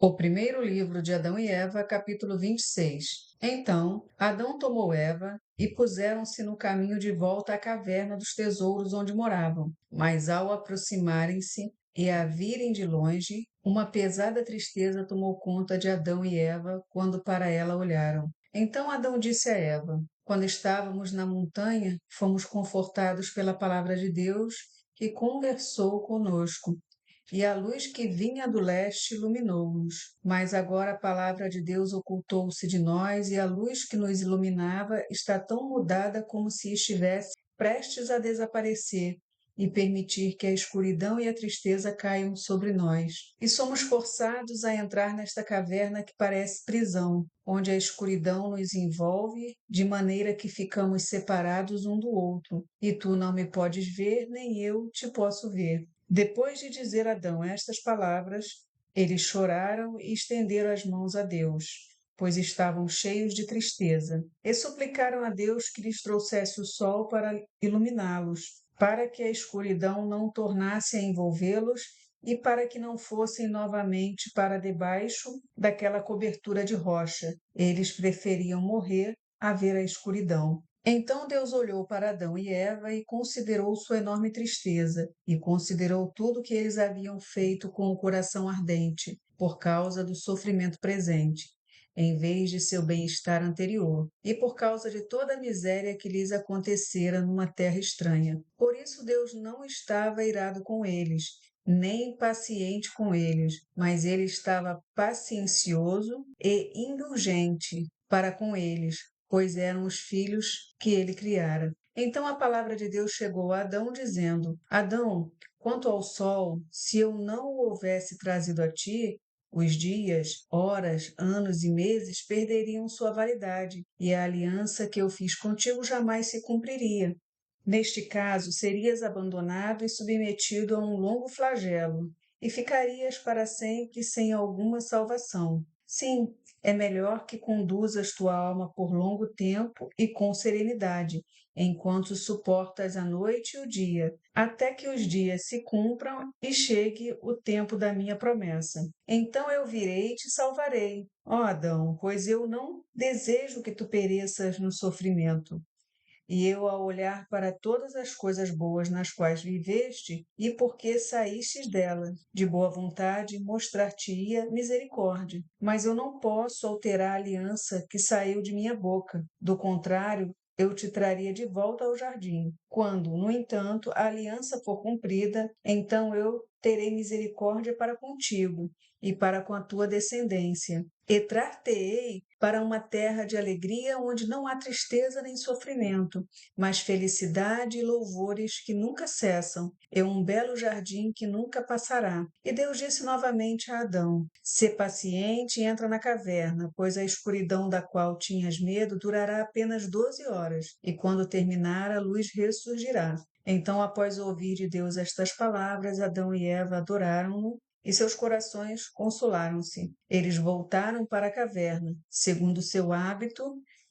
O primeiro livro de Adão e Eva, capítulo 26. Então, Adão tomou Eva e puseram-se no caminho de volta à caverna dos tesouros onde moravam. Mas ao aproximarem-se e a virem de longe, uma pesada tristeza tomou conta de Adão e Eva quando para ela olharam. Então Adão disse a Eva: Quando estávamos na montanha, fomos confortados pela palavra de Deus, que conversou conosco. E a luz que vinha do leste iluminou-nos. Mas agora a palavra de Deus ocultou-se de nós, e a luz que nos iluminava está tão mudada como se estivesse prestes a desaparecer e permitir que a escuridão e a tristeza caiam sobre nós. E somos forçados a entrar nesta caverna que parece prisão, onde a escuridão nos envolve, de maneira que ficamos separados um do outro. E tu não me podes ver, nem eu te posso ver. Depois de dizer a Adão estas palavras, eles choraram e estenderam as mãos a Deus, pois estavam cheios de tristeza, e suplicaram a Deus que lhes trouxesse o sol para iluminá-los, para que a escuridão não tornasse a envolvê-los e para que não fossem novamente para debaixo daquela cobertura de rocha. Eles preferiam morrer a ver a escuridão. Então Deus olhou para Adão e Eva e considerou sua enorme tristeza, e considerou tudo que eles haviam feito com o coração ardente, por causa do sofrimento presente, em vez de seu bem-estar anterior, e por causa de toda a miséria que lhes acontecera numa terra estranha. Por isso Deus não estava irado com eles, nem paciente com eles, mas ele estava paciencioso e indulgente para com eles, pois eram os filhos que ele criara. Então a palavra de Deus chegou a Adão, dizendo: Adão, quanto ao sol, se eu não o houvesse trazido a ti, os dias, horas, anos e meses perderiam sua validade, e a aliança que eu fiz contigo jamais se cumpriria. Neste caso, serias abandonado e submetido a um longo flagelo, e ficarias para sempre sem alguma salvação. Sim, é melhor que conduzas tua alma por longo tempo e com serenidade, enquanto suportas a noite e o dia, até que os dias se cumpram e chegue o tempo da minha promessa. Então eu virei e te salvarei, ó Adão, pois eu não desejo que tu pereças no sofrimento. E eu, ao olhar para todas as coisas boas nas quais viveste, e porque saístes delas, de boa vontade, mostrar-te-ia misericórdia. Mas eu não posso alterar a aliança que saiu de minha boca. Do contrário, eu te traria de volta ao jardim. Quando, no entanto, a aliança for cumprida, então eu terei misericórdia para contigo e para com a tua descendência. E trar-te-ei para uma terra de alegria onde não há tristeza nem sofrimento, mas felicidade e louvores que nunca cessam, e um belo jardim que nunca passará. E Deus disse novamente a Adão: Sê paciente e entra na caverna, pois a escuridão da qual tinhas medo durará apenas 12 horas, e quando terminar, a luz ressurgirá. Então, após ouvir de Deus estas palavras, Adão e Eva adoraram-no e seus corações consolaram-se. Eles voltaram para a caverna, segundo seu hábito,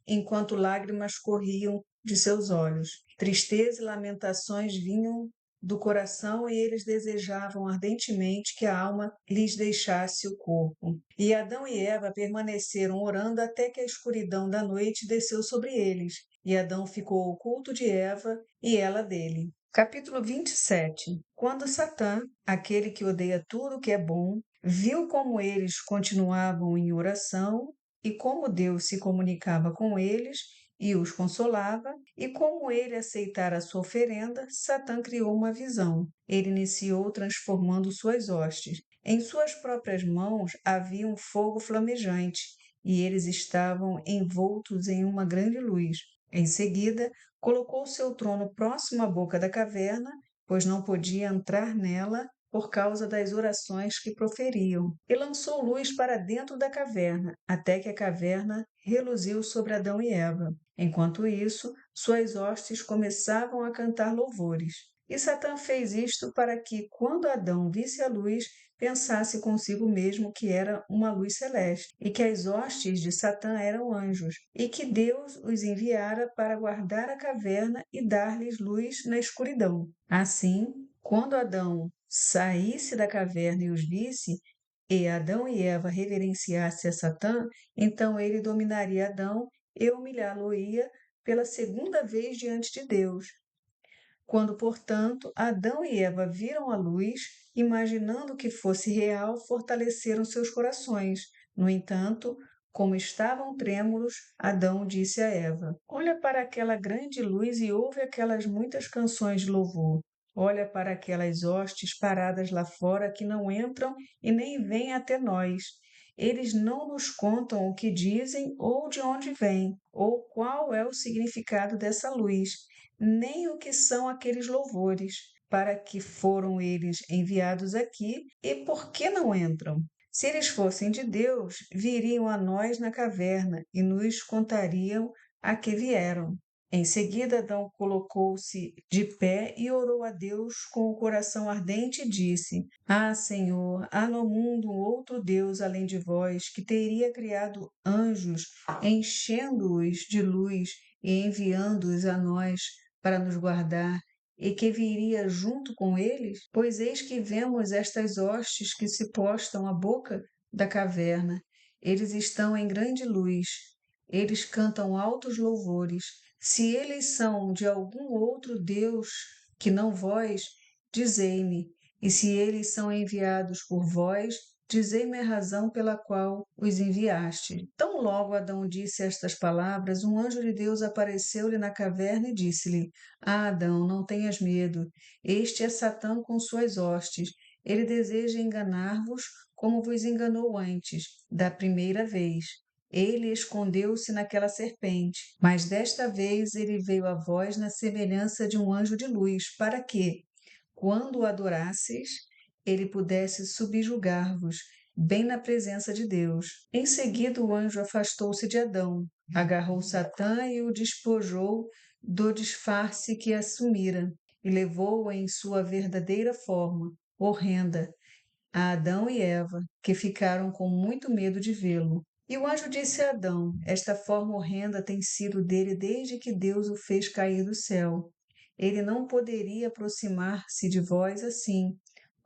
enquanto lágrimas corriam de seus olhos. Tristeza e lamentações vinham do coração e eles desejavam ardentemente que a alma lhes deixasse o corpo. E Adão e Eva permaneceram orando até que a escuridão da noite desceu sobre eles, e Adão ficou oculto de Eva e ela dele. Capítulo 27. Quando Satã, aquele que odeia tudo que é bom, viu como eles continuavam em oração e como Deus se comunicava com eles e os consolava, e como ele aceitara a sua oferenda, Satã criou uma visão. Ele iniciou transformando suas hostes. Em suas próprias mãos havia um fogo flamejante, e eles estavam envoltos em uma grande luz. Em seguida, colocou seu trono próximo à boca da caverna, pois não podia entrar nela por causa das orações que proferiam, e lançou luz para dentro da caverna, até que a caverna reluziu sobre Adão e Eva. Enquanto isso, suas hostes começavam a cantar louvores. E Satã fez isto para que, quando Adão visse a luz, pensasse consigo mesmo que era uma luz celeste, e que as hostes de Satã eram anjos, e que Deus os enviara para guardar a caverna e dar-lhes luz na escuridão. Assim, quando Adão saísse da caverna e os visse, e Adão e Eva reverenciassem a Satã, então ele dominaria Adão e humilhá-lo-ia pela segunda vez diante de Deus. Quando, portanto, Adão e Eva viram a luz, imaginando que fosse real, fortaleceram seus corações. No entanto, como estavam trêmulos, Adão disse a Eva: Olha para aquela grande luz e ouve aquelas muitas canções de louvor. Olha para aquelas hostes paradas lá fora que não entram e nem vêm até nós. Eles não nos contam o que dizem ou de onde vêm, ou qual é o significado dessa luz, nem o que são aqueles louvores, para que foram eles enviados aqui e por que não entram? Se eles fossem de Deus, viriam a nós na caverna e nos contariam a que vieram. Em seguida, Adão colocou-se de pé e orou a Deus com o coração ardente e disse: Ah, Senhor, há no mundo outro Deus além de vós, que teria criado anjos, enchendo-os de luz e enviando-os a nós para nos guardar, e que viria junto com eles? Pois eis que vemos estas hostes que se postam à boca da caverna. Eles estão em grande luz. Eles cantam altos louvores. Se eles são de algum outro Deus que não vós, dizei-me. E se eles são enviados por vós, dizei-me a razão pela qual os enviaste. Tão logo Adão disse estas palavras, um anjo de Deus apareceu-lhe na caverna e disse-lhe: Ah, Adão, não tenhas medo. Este é Satã com suas hostes. Ele deseja enganar-vos como vos enganou antes, da primeira vez. Ele escondeu-se naquela serpente, mas desta vez ele veio a vós na semelhança de um anjo de luz, para que, quando o adorasseis, ele pudesse subjugar-vos, bem na presença de Deus. Em seguida, o anjo afastou-se de Adão, agarrou Satã e o despojou do disfarce que assumira, e levou-o em sua verdadeira forma, horrenda, a Adão e Eva, que ficaram com muito medo de vê-lo. E o anjo disse a Adão: Esta forma horrenda tem sido dele desde que Deus o fez cair do céu. Ele não poderia aproximar-se de vós assim.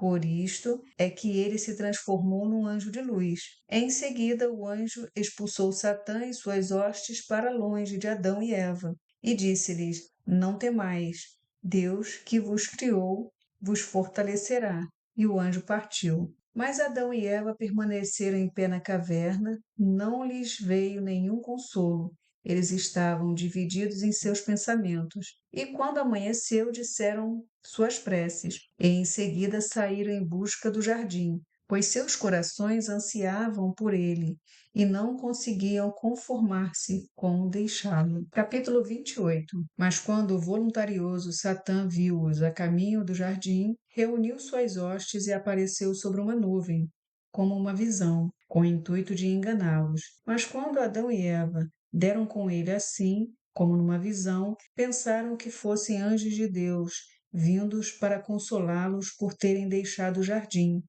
Por isto é que ele se transformou num anjo de luz. Em seguida, o anjo expulsou Satã e suas hostes para longe de Adão e Eva, e disse-lhes: Não temais, Deus que vos criou vos fortalecerá. E o anjo partiu. Mas Adão e Eva permaneceram em pé na caverna, não lhes veio nenhum consolo. Eles estavam divididos em seus pensamentos. E quando amanheceu, disseram suas preces, e em seguida saíram em busca do jardim, pois seus corações ansiavam por ele e não conseguiam conformar-se com deixá-lo. Capítulo 28. Mas quando o voluntarioso Satã viu-os a caminho do jardim, reuniu suas hostes e apareceu sobre uma nuvem, como uma visão, com o intuito de enganá-los. Mas quando Adão e Eva deram com ele assim, como numa visão, pensaram que fossem anjos de Deus, vindos para consolá-los por terem deixado o jardim,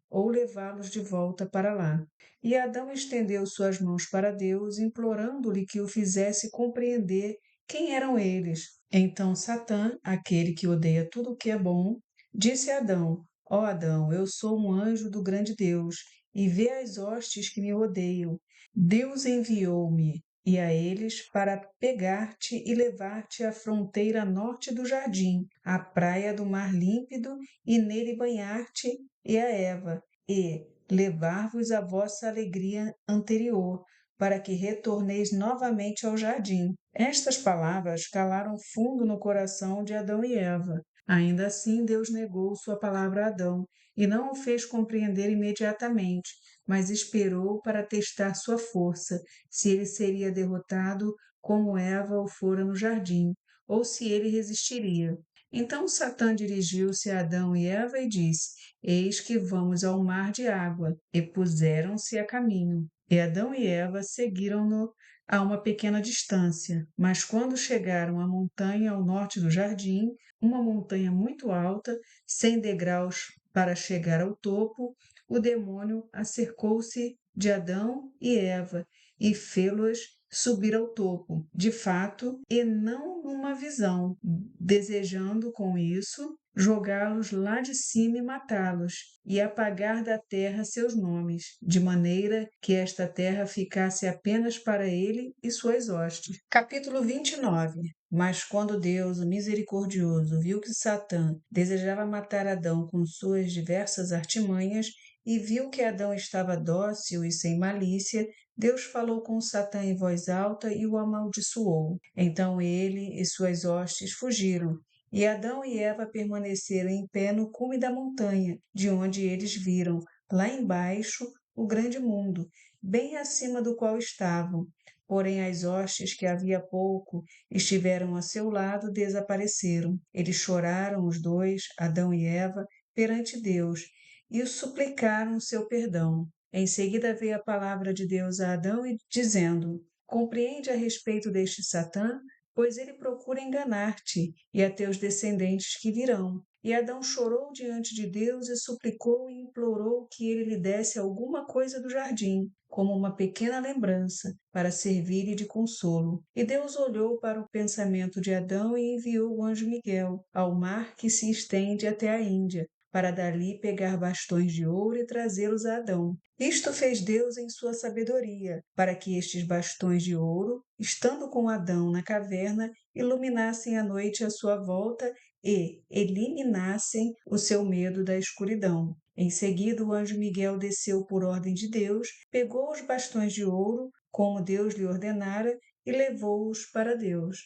ou levá-los de volta para lá. E Adão estendeu suas mãos para Deus, implorando-lhe que o fizesse compreender quem eram eles. Então Satã, aquele que odeia tudo o que é bom, disse a Adão: Ó Adão, eu sou um anjo do grande Deus, e vê as hostes que me odeiam. Deus enviou-me e a eles para pegar-te e levar-te à fronteira norte do jardim, à praia do mar límpido, e nele banhar-te e a Eva, e levar-vos a vossa alegria anterior, para que retorneis novamente ao jardim. Estas palavras calaram fundo no coração de Adão e Eva. Ainda assim, Deus negou sua palavra a Adão e não o fez compreender imediatamente, mas esperou para testar sua força, se ele seria derrotado como Eva o fora no jardim, ou se ele resistiria. Então Satã dirigiu-se a Adão e Eva e disse: Eis que vamos ao mar de água. E puseram-se a caminho. E Adão e Eva seguiram-no a uma pequena distância. Mas quando chegaram à montanha ao norte do jardim, uma montanha muito alta, sem degraus para chegar ao topo, o demônio acercou-se de Adão e Eva e fê-los subir ao topo, de fato, e não numa visão, desejando com isso jogá-los lá de cima e matá-los, e apagar da terra seus nomes, de maneira que esta terra ficasse apenas para ele e suas hostes. Capítulo 29. Mas quando Deus, o misericordioso, viu que Satã desejava matar Adão com suas diversas artimanhas, e viu que Adão estava dócil e sem malícia, Deus falou com Satã em voz alta e o amaldiçoou. Então ele e suas hostes fugiram, e Adão e Eva permaneceram em pé no cume da montanha, de onde eles viram, lá embaixo, o grande mundo, bem acima do qual estavam. Porém, as hostes que havia pouco estiveram a seu lado desapareceram. Eles choraram, os dois, Adão e Eva, perante Deus, e o suplicaram o seu perdão. Em seguida veio a palavra de Deus a Adão, dizendo: Compreende a respeito deste Satã? Pois ele procura enganar-te e a teus descendentes que virão. E Adão chorou diante de Deus e suplicou e implorou que ele lhe desse alguma coisa do jardim, como uma pequena lembrança, para servir-lhe de consolo. E Deus olhou para o pensamento de Adão e enviou o anjo Miguel ao mar que se estende até a Índia, para dali pegar bastões de ouro e trazê-los a Adão. Isto fez Deus em sua sabedoria, para que estes bastões de ouro, estando com Adão na caverna, iluminassem a noite à sua volta e eliminassem o seu medo da escuridão. Em seguida, o anjo Miguel desceu por ordem de Deus, pegou os bastões de ouro, como Deus lhe ordenara, e levou-os para Deus.